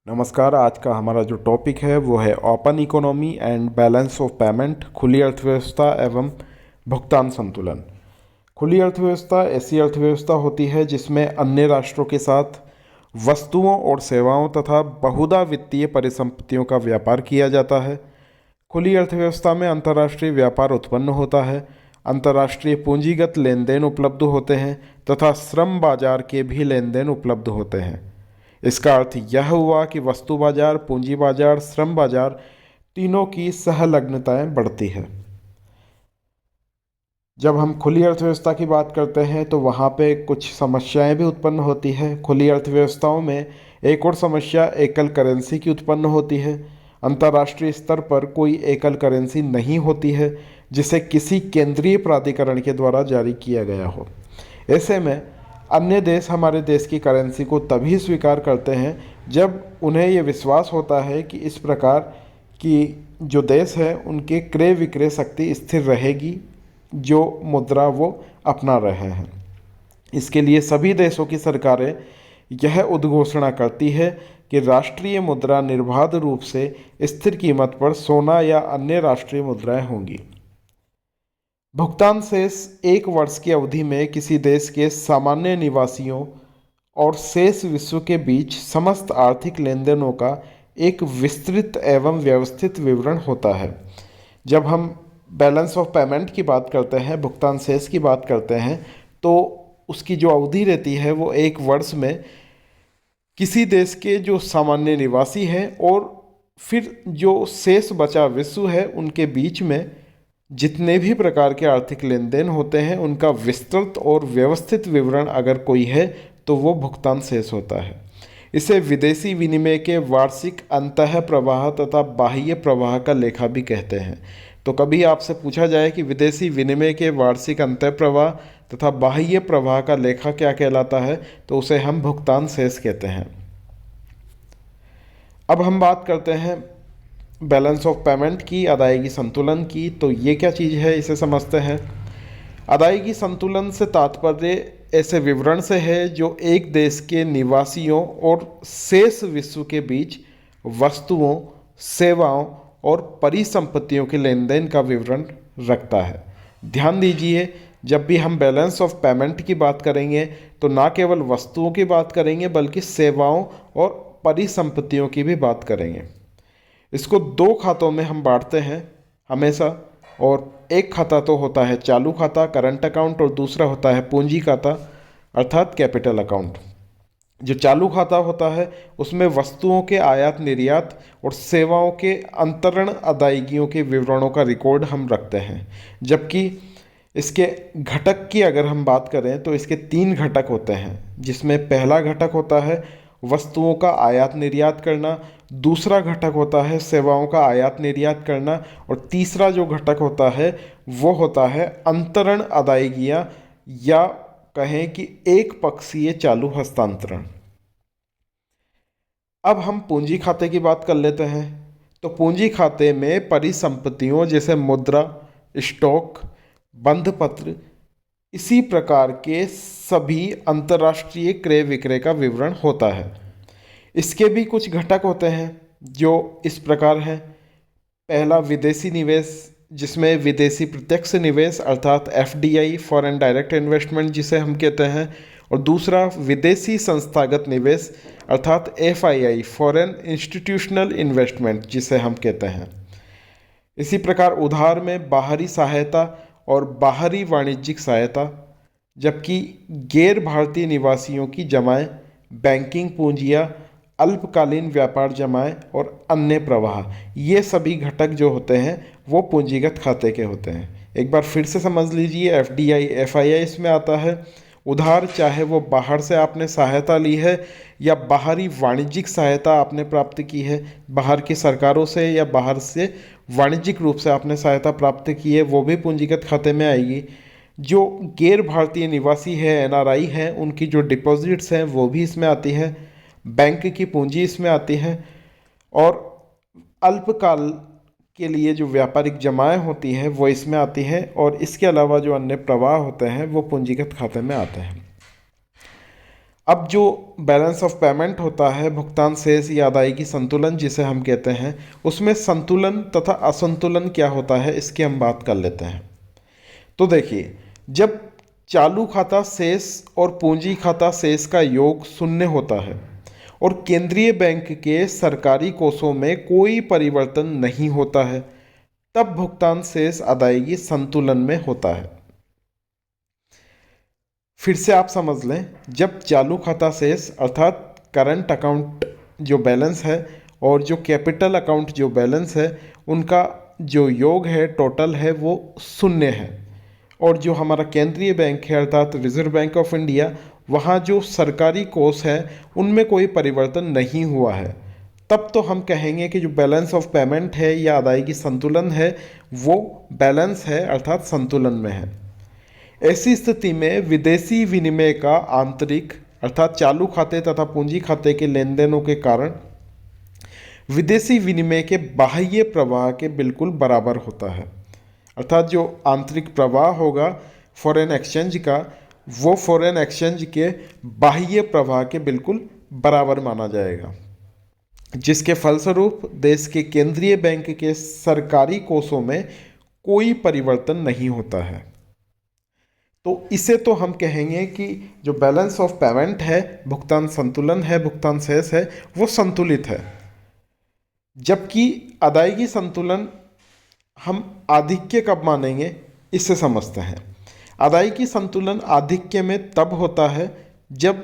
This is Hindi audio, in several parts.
नमस्कार। आज का हमारा जो टॉपिक है वो है open economy and balance of payment, खुली अर्थव्यवस्था एवं भुगतान संतुलन। खुली अर्थव्यवस्था ऐसी अर्थव्यवस्था होती है जिसमें अन्य राष्ट्रों के साथ वस्तुओं और सेवाओं तथा बहुधा वित्तीय परिसंपत्तियों का व्यापार किया जाता है। खुली अर्थव्यवस्था में अंतर्राष्ट्रीय व्यापार उत्पन्न होता है, अंतर्राष्ट्रीय पूंजीगत लेन देन उपलब्ध होते हैं तथा श्रम बाजार के भी लेन देन उपलब्ध होते हैं। इसका अर्थ यह हुआ कि वस्तु बाजार, पूंजी बाजार, श्रम बाजार तीनों की सहलग्नताएं बढ़ती है। जब हम खुली अर्थव्यवस्था की बात करते हैं तो वहाँ पे कुछ समस्याएं भी उत्पन्न होती है। खुली अर्थव्यवस्थाओं में एक और समस्या एकल करेंसी की उत्पन्न होती है। अंतर्राष्ट्रीय स्तर पर कोई एकल करेंसी नहीं होती है जिसे किसी केंद्रीय प्राधिकरण के द्वारा जारी किया गया हो। ऐसे में अन्य देश हमारे देश की करेंसी को तभी स्वीकार करते हैं जब उन्हें ये विश्वास होता है कि इस प्रकार की जो देश है उनके क्रय विक्रय शक्ति स्थिर रहेगी, जो मुद्रा वो अपना रहे हैं। इसके लिए सभी देशों की सरकारें यह उद्घोषणा करती है कि राष्ट्रीय मुद्रा निर्बाध रूप से स्थिर कीमत पर सोना या अन्य राष्ट्रीय मुद्राएं होंगी। भुगतान शेष एक वर्ष की अवधि में किसी देश के सामान्य निवासियों और शेष विश्व के बीच समस्त आर्थिक लेन देनों का एक विस्तृत एवं व्यवस्थित विवरण होता है। जब हम बैलेंस ऑफ पेमेंट की बात करते हैं, भुगतान शेष की बात करते हैं, तो उसकी जो अवधि रहती है वो एक वर्ष में किसी देश के जो सामान्य निवासी हैं और फिर जो शेष बचा विश्व है उनके बीच में जितने भी प्रकार के आर्थिक लेन देन होते हैं उनका विस्तृत और व्यवस्थित विवरण अगर कोई है तो वो भुगतान शेष होता है। इसे विदेशी विनिमय के वार्षिक अंतः प्रवाह तथा बाह्य प्रवाह का लेखा भी कहते हैं। तो कभी आपसे पूछा जाए कि विदेशी विनिमय के वार्षिक अंतः प्रवाह तथा बाह्य प्रवाह का लेखा क्या कहलाता है, तो उसे हम भुगतान शेष कहते हैं। अब हम बात करते हैं बैलेंस ऑफ पेमेंट की, अदायगी संतुलन की। तो ये क्या चीज़ है, इसे समझते हैं। अदायगी संतुलन से तात्पर्य ऐसे विवरण से है जो एक देश के निवासियों और शेष विश्व के बीच वस्तुओं, सेवाओं और परिसंपत्तियों के लेन देन का विवरण रखता है। ध्यान दीजिए, जब भी हम बैलेंस ऑफ पेमेंट की बात करेंगे तो ना केवल वस्तुओं की बात करेंगे बल्कि सेवाओं और परिसंपत्तियों की भी बात करेंगे। इसको दो खातों में हम बांटते हैं हमेशा, और एक खाता तो होता है चालू खाता, करंट अकाउंट, और दूसरा होता है पूंजी खाता अर्थात कैपिटल अकाउंट। जो चालू खाता होता है उसमें वस्तुओं के आयात निर्यात और सेवाओं के अंतरण अदायगियों के विवरणों का रिकॉर्ड हम रखते हैं। जबकि इसके घटक की अगर हम बात करें तो इसके तीन घटक होते हैं, जिसमें पहला घटक होता है वस्तुओं का आयात निर्यात करना, दूसरा घटक होता है सेवाओं का आयात निर्यात करना, और तीसरा जो घटक होता है वो होता है अंतरण अदायगियाँ, या कहें कि एक पक्षीय चालू हस्तांतरण। अब हम पूंजी खाते की बात कर लेते हैं। तो पूंजी खाते में परिसंपत्तियों जैसे मुद्रा, स्टॉक, बंधपत्र, इसी प्रकार के सभी अंतर्राष्ट्रीय क्रय विक्रय का विवरण होता है। इसके भी कुछ घटक होते हैं जो इस प्रकार हैं। पहला विदेशी निवेश, जिसमें विदेशी प्रत्यक्ष निवेश अर्थात एफडीआई, फॉरेन डायरेक्ट इन्वेस्टमेंट जिसे हम कहते हैं, और दूसरा विदेशी संस्थागत निवेश अर्थात एफआईआई, फॉरेन इंस्टीट्यूशनल इन्वेस्टमेंट जिसे हम कहते हैं। इसी प्रकार उधार में बाहरी सहायता और बाहरी वाणिज्यिक सहायता, जबकि गैर भारतीय निवासियों की जमाएं, बैंकिंग पूंजियाँ, अल्पकालीन व्यापार जमाएं और अन्य प्रवाह, ये सभी घटक जो होते हैं वो पूंजीगत खाते के होते हैं। एक बार फिर से समझ लीजिए, एफडीआई, एफआईआई इसमें आता है। उधार, चाहे वो बाहर से आपने सहायता ली है या बाहरी वाणिज्यिक सहायता आपने प्राप्त की है, बाहर की सरकारों से या बाहर से वाणिज्यिक रूप से आपने सहायता प्राप्त की है, वो भी पूंजीगत खाते में आएगी। जो गैर भारतीय निवासी है, एनआरआई हैं, उनकी जो डिपॉजिट्स हैं वो भी इसमें आती है। बैंक की पूंजी इसमें आती है, और अल्पकाल के लिए जो व्यापारिक जमाएं होती हैं वो इसमें आती हैं, और इसके अलावा जो अन्य प्रवाह होते हैं वो पूंजीगत खाते में आते हैं। अब जो बैलेंस ऑफ पेमेंट होता है, भुगतान शेष या अदायगी संतुलन जिसे हम कहते हैं, उसमें संतुलन तथा असंतुलन क्या होता है इसकी हम बात कर लेते हैं। तो देखिए, जब चालू खाता शेष और पूंजी खाता शेष का योग शून्य होता है और केंद्रीय बैंक के सरकारी कोषों में कोई परिवर्तन नहीं होता है, तब भुगतान शेष अदायगी संतुलन में होता है। फिर से आप समझ लें, जब चालू खाता शेष अर्थात करंट अकाउंट जो बैलेंस है और जो कैपिटल अकाउंट जो बैलेंस है, उनका जो योग है, टोटल है, वो शून्य है, और जो हमारा केंद्रीय बैंक है अर्थात रिजर्व बैंक ऑफ इंडिया, वहाँ जो सरकारी कोष है उनमें कोई परिवर्तन नहीं हुआ है, तब तो हम कहेंगे कि जो बैलेंस ऑफ पेमेंट है या अदायगी संतुलन है वो बैलेंस है अर्थात संतुलन में है। ऐसी स्थिति में विदेशी विनिमय का आंतरिक अर्थात चालू खाते तथा पूंजी खाते के लेन देनों के कारण विदेशी विनिमय के बाह्य प्रवाह के बिल्कुल बराबर होता है। अर्थात जो आंतरिक प्रवाह होगा फॉरेन एक्सचेंज का, वो फॉरेन एक्सचेंज के बाह्य प्रवाह के बिल्कुल बराबर माना जाएगा, जिसके फलस्वरूप देश के केंद्रीय बैंक के सरकारी कोषों में कोई परिवर्तन नहीं होता है। तो इसे तो हम कहेंगे कि जो बैलेंस ऑफ पेमेंट है, भुगतान संतुलन है, भुगतान शेष है, वो संतुलित है। जबकि अदायगी संतुलन हम आधिक्य कब मानेंगे, इससे समझते हैं। अदायगी संतुलन आधिक्य में तब होता है जब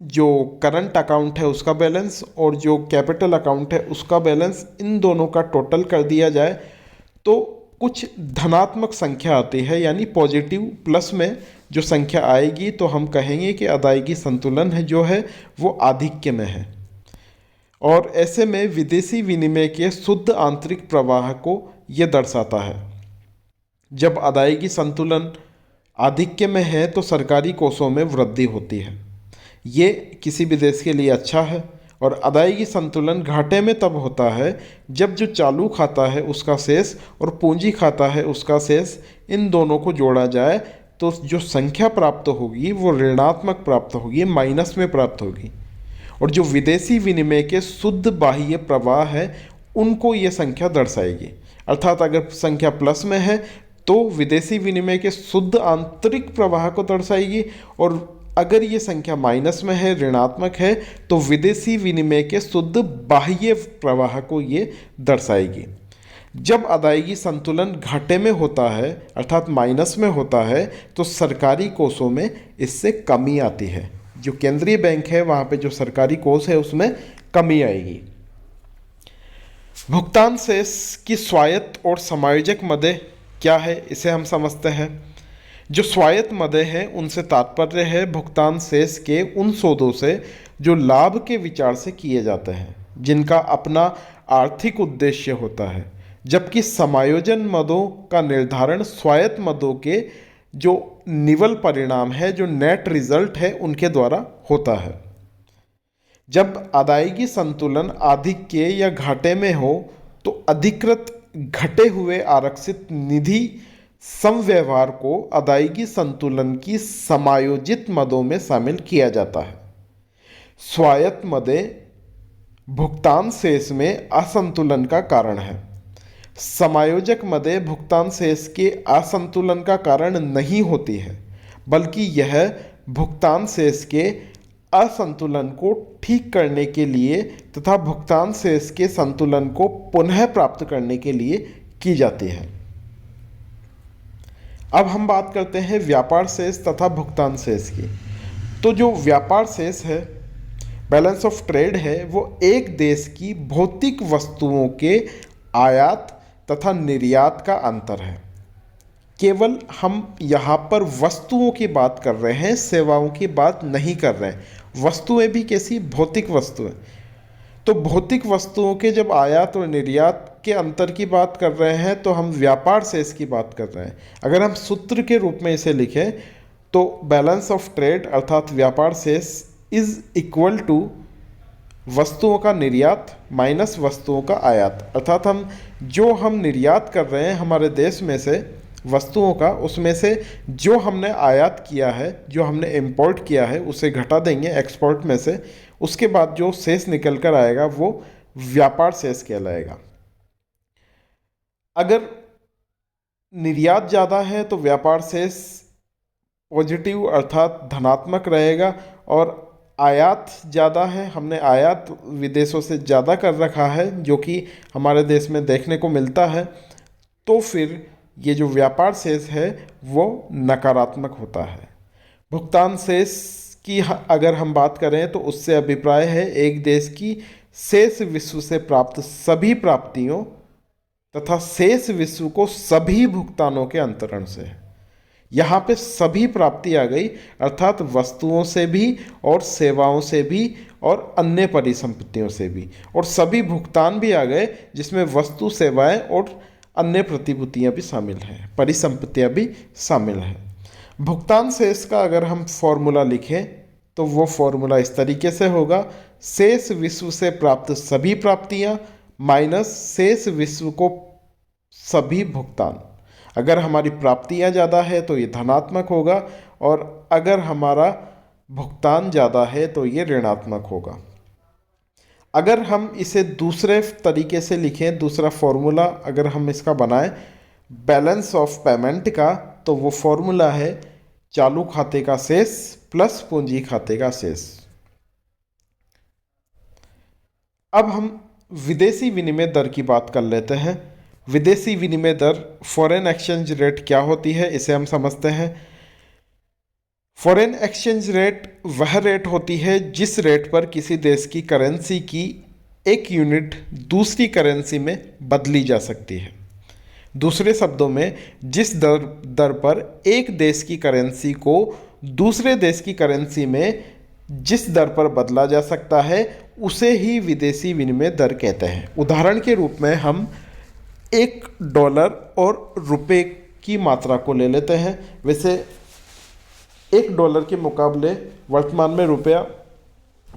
जो करंट अकाउंट है उसका बैलेंस और जो कैपिटल अकाउंट है उसका बैलेंस, इन दोनों का टोटल कर दिया जाए तो कुछ धनात्मक संख्या आती है, यानी पॉजिटिव प्लस में जो संख्या आएगी तो हम कहेंगे कि अदायगी संतुलन है जो है वो आधिक्य में है। और ऐसे में विदेशी विनिमय के शुद्ध आंतरिक प्रवाह को ये दर्शाता है। जब अदायगी संतुलन आधिक्य में है तो सरकारी कोषों में वृद्धि होती है, ये किसी भी देश के लिए अच्छा है। और अदायगी संतुलन घाटे में तब होता है जब जो चालू खाता है उसका शेष और पूंजी खाता है उसका शेष, इन दोनों को जोड़ा जाए तो जो संख्या प्राप्त होगी वो ऋणात्मक प्राप्त होगी, माइनस में प्राप्त होगी। और जो विदेशी विनिमय के शुद्ध बाह्य प्रवाह है उनको ये संख्या दर्शाएगी। अर्थात अगर संख्या प्लस में है तो विदेशी विनिमय के शुद्ध आंतरिक प्रवाह को दर्शाएगी, और अगर ये संख्या माइनस में है, ऋणात्मक है, तो विदेशी विनिमय के शुद्ध बाह्य प्रवाह को ये दर्शाएगी। जब अदायगी संतुलन घाटे में होता है अर्थात माइनस में होता है तो सरकारी कोषों में इससे कमी आती है। जो केंद्रीय बैंक है वहाँ पे जो सरकारी कोष है उसमें कमी आएगी। भुगतान शेष की स्वायत्त और समायोजक मदें क्या है, इसे हम समझते हैं। जो स्वायत्त मदें हैं उनसे तात्पर्य है भुगतान शेष के उन सौदों से जो लाभ के विचार से किए जाते हैं, जिनका अपना आर्थिक उद्देश्य होता है, जबकि समायोजन मदों का निर्धारण स्वायत्त मदों के जो निवल परिणाम है, जो नेट रिजल्ट है, उनके द्वारा होता है। जब अदायगी संतुलन आधिक्य या घाटे में हो तो अधिकृत घटे हुए आरक्षित निधि समव्यवहार को अदायगी संतुलन की समायोजित मदों में शामिल किया जाता है। स्वायत्त मदें भुगतान शेष में असंतुलन का कारण है। समायोजक मदें भुगतान शेष के असंतुलन का कारण नहीं होती है, बल्कि यह भुगतान शेष के असंतुलन को ठीक करने के लिए तथा भुगतान शेष के संतुलन को पुनः प्राप्त करने के लिए की जाती है। अब हम बात करते हैं व्यापार शेष तथा भुगतान शेष की। तो जो व्यापार शेष है, बैलेंस ऑफ ट्रेड है, वो एक देश की भौतिक वस्तुओं के आयात तथा निर्यात का अंतर है। केवल हम यहाँ पर वस्तुओं की बात कर रहे हैं, सेवाओं की बात नहीं कर रहे हैं। वस्तुएं भी कैसी, भौतिक वस्तुएं। तो भौतिक वस्तुओं के जब आयात और निर्यात के अंतर की बात कर रहे हैं तो हम व्यापार शेष की बात कर रहे हैं। अगर हम सूत्र के रूप में इसे लिखें तो बैलेंस ऑफ ट्रेड अर्थात व्यापार शेष इज इक्वल टू वस्तुओं का निर्यात माइनस वस्तुओं का आयात। अर्थात हम निर्यात कर रहे हैं हमारे देश में से वस्तुओं का, उसमें से जो हमने आयात किया है, जो हमने इंपोर्ट किया है, उसे घटा देंगे एक्सपोर्ट में से। उसके बाद जो शेष निकल कर आएगा वो व्यापार शेष कहलाएगा। अगर निर्यात ज़्यादा है तो व्यापार शेष पॉजिटिव अर्थात धनात्मक रहेगा, और आयात ज़्यादा है, हमने आयात विदेशों से ज़्यादा कर रखा है जो कि हमारे देश में देखने को मिलता है, तो फिर ये जो व्यापार शेष है वो नकारात्मक होता है। भुगतान शेष की अगर हम बात करें तो उससे अभिप्राय है एक देश की शेष विश्व से प्राप्त सभी प्राप्तियों तथा शेष विश्व को सभी भुगतानों के अंतरण से। यहाँ पे सभी प्राप्ति आ गई, अर्थात वस्तुओं से भी और सेवाओं से भी और अन्य परिसंपत्तियों से भी, और सभी भुगतान भी आ गए जिसमें वस्तु, सेवाएं और अन्य प्रतिभूतियाँ भी शामिल हैं, परिसंपत्तियाँ भी शामिल हैं। भुगतान शेष का अगर हम फॉर्मूला लिखें तो वो फॉर्मूला इस तरीके से होगा, शेष विश्व से प्राप्त सभी प्राप्तियाँ माइनस शेष विश्व को सभी भुगतान। अगर हमारी प्राप्तियाँ ज़्यादा है तो ये धनात्मक होगा, और अगर हमारा भुगतान ज़्यादा है तो ये ऋणात्मक होगा। अगर हम इसे दूसरे तरीके से लिखें, दूसरा फॉर्मूला अगर हम इसका बनाएं बैलेंस ऑफ पेमेंट का, तो वो फॉर्मूला है चालू खाते का शेष प्लस पूंजी खाते का शेष। अब हम विदेशी विनिमय दर की बात कर लेते हैं। विदेशी विनिमय दर, फॉरेन एक्सचेंज रेट क्या होती है, इसे हम समझते हैं। फॉरेन एक्सचेंज रेट वह रेट होती है जिस रेट पर किसी देश की करेंसी की एक यूनिट दूसरी करेंसी में बदली जा सकती है। दूसरे शब्दों में, जिस दर पर एक देश की करेंसी को दूसरे देश की करेंसी में जिस दर पर बदला जा सकता है उसे ही विदेशी विनिमय दर कहते हैं। उदाहरण के रूप में हम $1 और रुपए की मात्रा को ले लेते हैं। वैसे $1 के मुकाबले वर्तमान में रुपया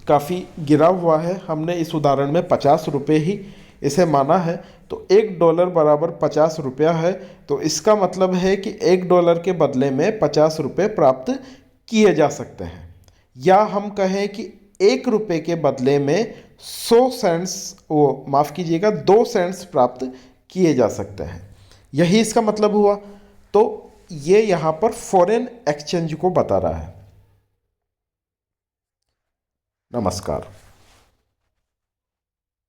काफ़ी गिरा हुआ है, हमने इस उदाहरण में 50 रुपये ही इसे माना है, तो $1 बराबर 50 रुपया है। तो इसका मतलब है कि $1 के बदले में 50 रुपये प्राप्त किए जा सकते हैं, या हम कहें कि ₹1 के बदले में 2 सेंट्स प्राप्त किए जा सकते हैं। यही इसका मतलब हुआ। तो ये यहाँ पर फॉरेन एक्सचेंज को बता रहा है। नमस्कार।